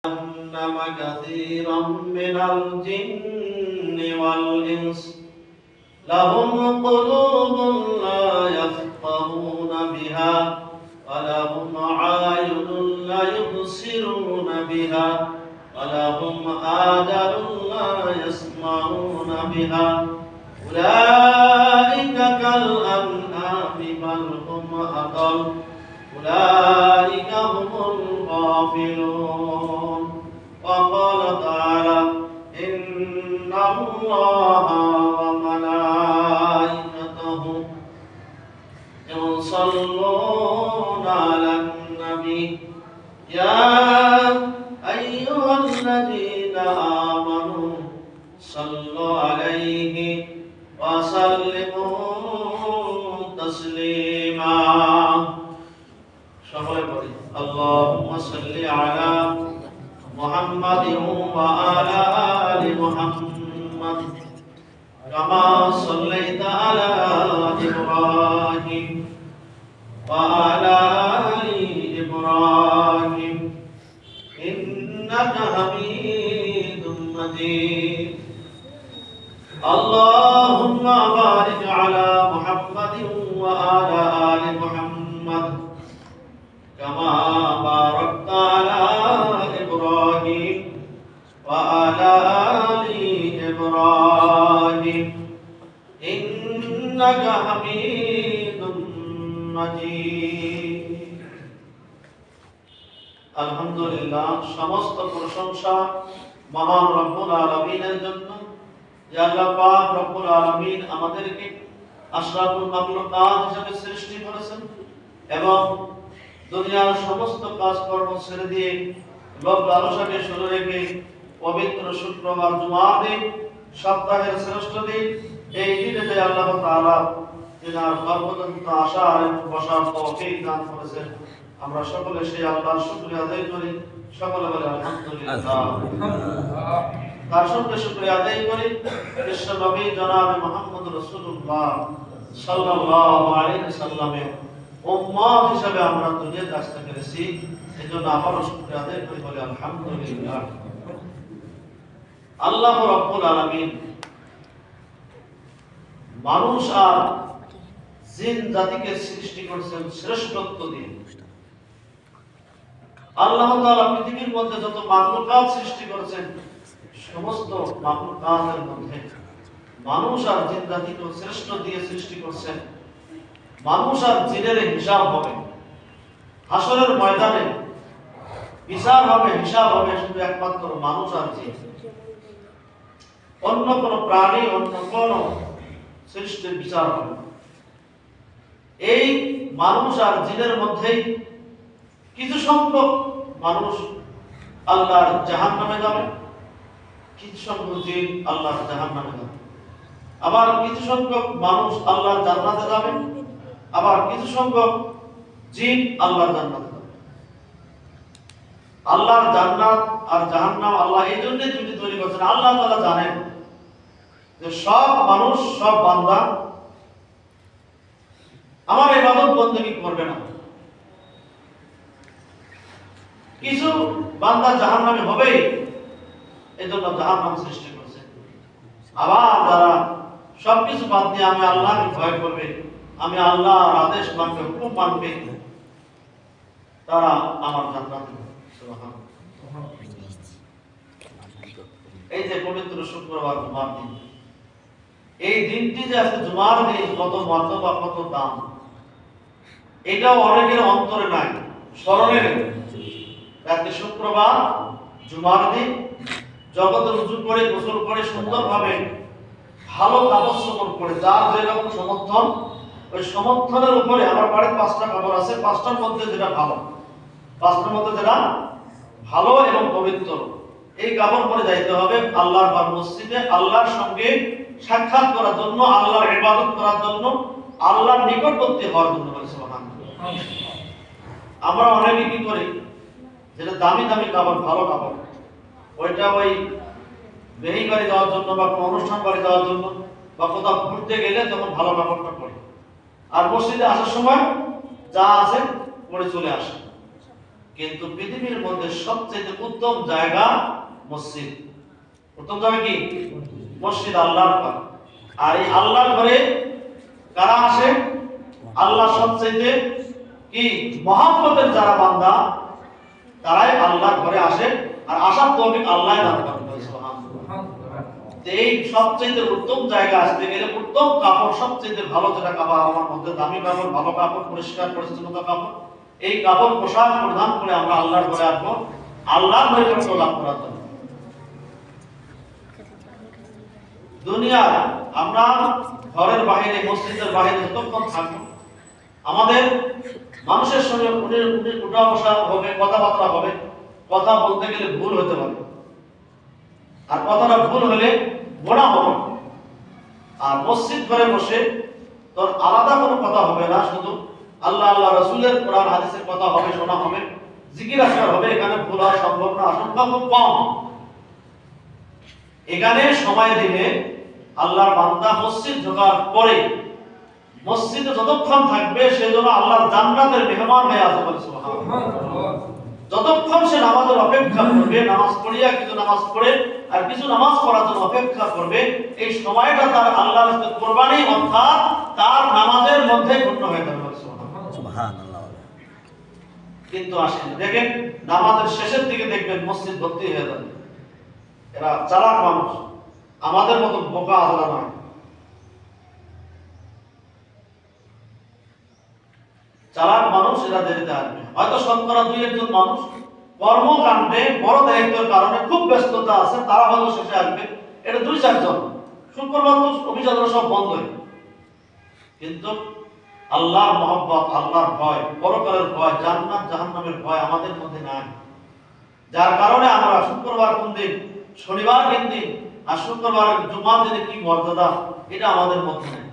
جهنم كثيرا من الجن والإنس لهم قلوب لا يفقهون بها ولهم أعين لا يبصرون بها ولهم آذان لا يسمعون بها أولئك كالأنعام بل هم أضل أولئك هم الغافلون. وقال تعالى إن الله وملائكته يصلون على النبي يا أيها الذين آمنوا صلوا عليه وسلموا تسليما. সকলে পড়ি আল্লাহুম্মা সাল্লি আলা মুহাম্মাদিন ওয়া আলা আলি মুহাম্মাদ কামা সাল্লাইতা আলা ইব্রাহিম ওয়া আলা আলি ইব্রাহিম ইন্নাকা হামিদুম মাজিদ. আল্লাহুম্মা বারিক আলা মুহাম্মাদিন ওয়া আলা আলি মুহাম্মাদ كما باركت على إبراهيم وعلى آل إبراهيم إنك حميد مجيد. الحمد لله সমস্ত প্রশংসা মহান রব্বুল আলামিনের জন্য। ইয়া আল্লাহ পাক রব্বুল আলামিন আমাদেরকে আশরাফুল মাখলুকাত হিসেবে সৃষ্টি করেছেন এবং দুনিয়ার সমস্ত কাজকর্ম ছেড়ে দিয়ে লোভ লালসাকে শুরু রেখে পবিত্র শুক্রবার জুমার দিন, সপ্তাহের শ্রেষ্ঠ দিন, এই দিনে যে আল্লাহ তাআলা তিনার সর্বদন্ত আশার এবং বসার তৌফিক দান করেছেন, আমরা সকলে সেই আল্লাহর শুকরিয়া আদায় করি। সকলে বলে আলহামদুলিল্লাহ। তার সঙ্গে শুকরিয়া আদায় করি বিশ্ব নবী জনাব মুহাম্মদ রাসূলুল্লাহ সাল্লাল্লাহু আলাইহি ওয়াসাল্লামের উম্মত হিসেবে আমরা দুনিয়াতে আসতে পেরেছি, এজন্য আবারও শুকরিয়া আদায় করি, বলি আলহামদুলিল্লাহ। আল্লাহ রাব্বুল আলামিন মানুষ আর জিন জাতিকে সৃষ্টি করেছেন শ্রেষ্ঠত্ব দিয়ে। আল্লাহ তাআলা পৃথিবীর মধ্যে যত মাখলুকাত সৃষ্টি করেছেন, সমস্ত মাখলুকাতের মধ্যে মানুষ আর জিন জাতিকে শ্রেষ্ঠ দিয়ে সৃষ্টি করেছেন। মানুষ আর জিনের হিসাব হবে, হাসরের ময়দানে বিচার হবে, হিসাব হবে শুধু একমাত্র মানুষ আর জিন। অন্য কোন প্রাণী, অন্য কোন সৃষ্টির বিচার হবে। এই মানুষ আর জিনের মধ্যেই কিছু সংখ্যক মানুষ আল্লাহর জাহান্নামে যাবে, কিছু সংখ্যক জিন আল্লাহর জাহান্নামে যাবে। আবার কিছু সংখ্যক মানুষ আল্লাহর জান্নাতে যাবে, আবার কিছু সংখ্যক জিন আল্লাহর জান্নাতে যাবে। আল্লাহর জান্নাত আর জাহান্নাম আল্লাহ এই জন্যই দুটি তৈরি করেছেন। আল্লাহ তাআলা জানেন যে সব মানুষ, সব বান্দা আমার ইবাদত বন্দেগী করবে না। কিছু বান্দা জাহান্নামে হবেই, এজন্য জাহান্নাম সৃষ্টি করেছেন। আবার যারা সবকিছু বাদ দিয়ে আমি আল্লাহকে ভয় করবে, আমি আল্লাহর আদেশ মানবে, হুকুম মানবে, তারা আমার জান্নাতে যাবে। সুবহানাল্লাহ। এই যে পবিত্র শুক্রবার জুমার দিন, এই দিনটি যে আজকে জুমার দিন, কত মর্যাদা, কত দাম, এটাও অনেকের অন্তরে নাই, স্মরণে নেই। আজকে শুক্রবার জুমার দিন, জগতে রুজু করে, গোসল করে, সুন্দরভাবে ভালো কাপড় চোপড় করে, যার যেরকম সমর্থন, ওই সমর্থনের উপরে, আমার বাড়ির 5টা কাপড় আছে, 5টার মধ্যে যেটা ভালো, 5টার মধ্যে যেটা ভালো এবং পবিত্র, এই কাপড় পরে যাইতে হবে আল্লাহর মসজিদে, আল্লাহর সঙ্গে সাক্ষাৎ করার জন্য, আল্লাহর ইবাদত করার জন্য, আল্লাহর নিকটবর্তী হওয়ার জন্য। সুবহানাল্লাহ। আমরা অনেকে কি করি, যেটা দামি দামি কাপড়, ভালো কাপড়, ওইটা ওই বেহি বাড়ি যাওয়ার জন্য বা কোনো অনুষ্ঠান বাড়ি যাওয়ার জন্য বা কোথাও ঘুরতে গেলে তখন ভালো কাপড়টা পরি, আর মসজিদে আসার সময় যা আছে পরে চলে আসে। কিন্তু পৃথিবীর মধ্যে সবচেয়ে উত্তম জায়গা মসজিদ। উত্তম জায়গা কি? মসজিদ, আল্লাহর ঘর। আর এই আল্লাহর ঘরে কারা আসে? আল্লাহ সবচেয়ে কি মহব্বতের যারা বান্দা তারাই আল্লাহর ঘরে আসে। আর আসার তৌফিক আল্লাহ দান করেন। এই সবচেয়ে উত্তম জায়গা আসতে গেলে উত্তম কাপড়, সবচেয়ে ভালো যেটা কাপড়, আমার মধ্যে দামি কাপড়, ভালো কাপড়, পরিষ্কার পরিচ্ছন্নতা কাপড়, এই কাপড় পোশাক পরিধান করে আমরা আল্লাহর ঘরে আসবো, আল্লাহর ঘরে লাভ করার জন্য। দুনিয়া আমরা ঘরের বাইরে, মসজিদের বাইরে যতক্ষণ থাকবো আমাদের মানুষের সঙ্গে উঠা বসা হবে, কথাবার্তা হবে, কথা বলতে গেলে ভুল হতে পারে, আর কথাটা ভুল হলে গোনা হবে। আর মসজিদ ঘরে বসে তোর আলাদা কোনো কথা হবে না, শুধু আল্লাহ আল্লাহ রাসূলের কোরআন হাদিসের কথা হবে, শোনা হবে, জিকির আজকার হবে। এখানে ভুল হওয়া সম্ভব না, আশঙ্কা খুব কম। এখানে সময় দিলে আল্লাহর বান্দা মসজিদ ঢোকার পরে মসজিদে যতক্ষণ থাকবে সেজন্য আল্লাহর জান্নাতের মেহমান হয়ে আসবে। সুবহানাল্লাহ। যতক্ষণ সে নামাজের অপেক্ষা করবে, নামাজ পড়িয়া কিছু নামাজ পড়ে আর কিছু নামাজ পড়ার জন্য অপেক্ষা করবে, এই সময়টা তার আল্লাহর রাস্তে কুরবানি, অর্থাৎ তার নামাজের মধ্যে গণ্য হয়ে যাবে। সুবহানাল্লাহ। কিন্তু আসেন দেখেন, নামাজের শেষের দিকে দেখবেন মসজিদ ভর্তি হয়ে যাবে। এরা চালাক মানুষ, আমাদের মতো বোকা আলাদা নয়। চালাক মানুষ এরা দেরিতে আসবে। হয়তো শতকরা 2-1 মানুষ কর্মকাণ্ডে বড় দায়িত্বের কারণে খুব ব্যস্ততা আছে, তারা হয়তো শেষে আসবে। এটা 2-4 জন। শুক্রবার তো অফিস-আদালত সব বন্ধ। কিন্তু আল্লাহর মহব্বত, আল্লাহর ভয়, পরকালের ভয়, জান্নাত জাহান্নামের ভয় আমাদের মধ্যে নাই। যার কারণে আমরা শুক্রবার কোন দিন, শনিবার কোন দিন, আর শুক্রবারের জুমার দিনে কি মর্যাদা, এটা আমাদের মধ্যে নেই।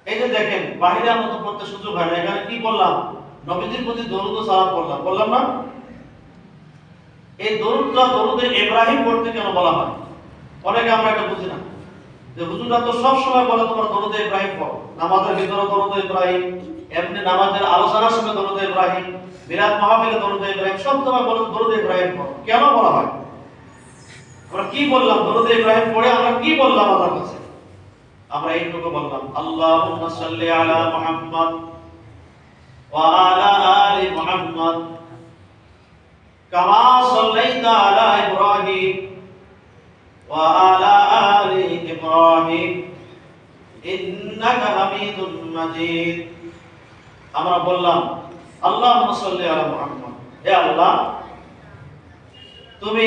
এই যে দেখেন, বাহিরে আমরা তো পড়তে সুযোগ হয় না। এখানে কি বললাম? নবীজির প্রতি দরুদ ও সালাম বললাম না? এই দরুদে ইব্রাহিম পড়তে কেন বলা হয়? অনেকে আমরা এটা বুঝি না যে হুজুররা তো সব সময় বলে তোমরা দরুদে ইব্রাহিম পড়ো, নামাজের ভিতরে দরুদে ইব্রাহিম, এমনি নামাজের আলোচনার সময় দরুদে ইব্রাহিম, মিলাদ মাহফিলে দরুদে ইব্রাহিম, সব সময় বলে দরুদে ইব্রাহিম পড়ো। কেন বলা হয়? আমরা কি বললাম? দরুদে ইব্রাহিম পড়ে আমরা কি বললাম আল্লাহর কাছে? আমরা এইটুকু বললাম, আল্লাহুম্মা সাল্লি আলা মুহাম্মদ ওয়া আলা আলি মুহাম্মদ কামা সাল্লাইতা আলা ইব্রাহিম ওয়া আলা আলি ইব্রাহিম ইন্নাকা হামিদুম মাজিদ। আমরা বললাম, আল্লাহুম্মা সাল্লি আলা মুহাম্মদ, হে আল্লাহ তুমি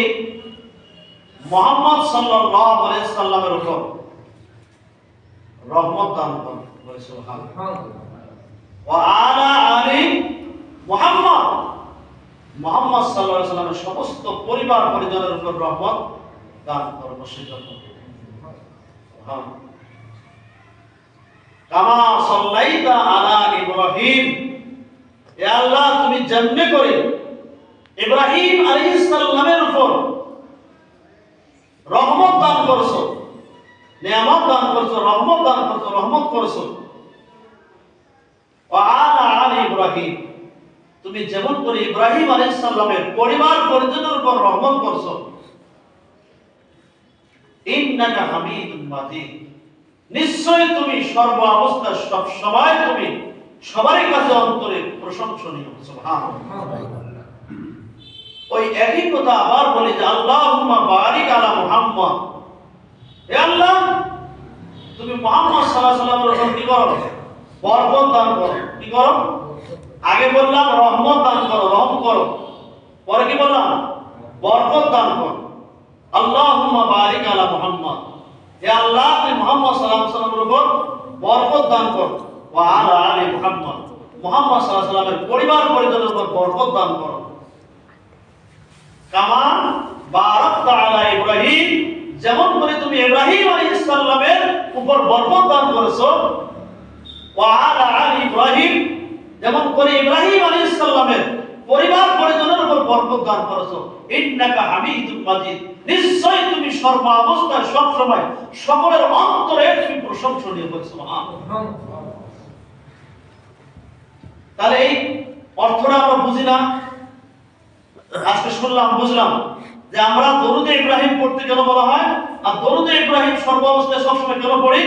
মুহাম্মদ সাল্লাল্লাহু আলাইহি সাল্লামের উপর রহমত দান করো। সুবহানাল্লাহ। ওয়া আলা আলি মুহাম্মদ, মুহাম্মদ সাল্লাল্লাহু আলাইহি সাল্লামের সমস্ত পরিবার পরিজনের উপর রহমত দান করো, বর্ষিত করো। হ্যাঁ, কামা সাল্লাইতা আলা ইব্রাহিম, হে আল্লাহ তুমি যেমনি করে ইব্রাহিম আলাইহিস সালামের উপর রহমত দান করছো, নিয়ামত দান করছো, রহমত দান করছো, রহমত করছো। ওয়া আলা আলি ইব্রাহিম, তুমি যেমন করে ইব্রাহিম আলাইহিস সালামের পরিবার পরিজনের উপর রহমত করছো। ইন্নাকা হামিদুম মাজিদ, নিশ্চয় তুমি সর্ব অবস্থায় সব সময় তুমি সবারই কাছে অন্তরে প্রশংসনীয়। সুবহানাল্লাহ। ওই একই কথা আবার বলি যে আল্লাহুম্মা বারিক আলা মুহাম্মদ, হে আল্লাহ তুমি মুহাম্মদ সাল্লাল্লাহু আলাইহি ওয়াসাল্লামের উপর কি করো? বরকত দান করো। কি করো? আগে বললাম রহমত দান করো, রহম করো। পরে কি বললাম? বরকত দান করো। আল্লাহুম্মা বারিক আলা মুহাম্মদ, হে আল্লাহ তুমি মুহাম্মদ সাল্লাল্লাহু আলাইহি ওয়াসাল্লামের উপর বরকত দান করো। ওয়া আলা আলি মুহাম্মদ, মুহাম্মদ সাল্লাল্লাহু আলাইহি ওয়াসাল্লামের পরিবার পরিজনের উপর বরকত দান করো। কামা বারাকতা আলা ইব্রাহিম, যেমন করে তুমি ইব্রাহিম আলাইহিস সালামের উপর বরকত দান করেছো। ওয়া আলা আলি ইব্রাহিম, যেমন করে ইব্রাহিম আলাইহিস সালামের পরিবার পরিজনের উপর বরকত দান করেছো। ইন্নাকা হামিদুম মাজিদ, নিশ্চয় তুমি সর্ব অবস্থায় সব সময় সকলের অন্তরে তুমি প্রশংসনীয়। সুবহানাল্লাহ। তাহলে এই অর্থটা আমরা বুঝি না আজকে শুনলাম, বুঝলাম যে আমরা দরুদে ইব্রাহিম পড়তে কেন বলা হয়, আর দরুদে ইব্রাহিম সর্বাবস্থায় সবসময় কেন পড়ি?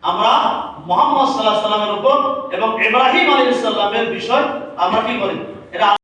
আমরা মুহাম্মদ সাল্লাল্লাহু আলাইহি সাল্লামের উপর এবং ইব্রাহিম আলাইহিস সালামের বিষয় আমরা কি করি, এটা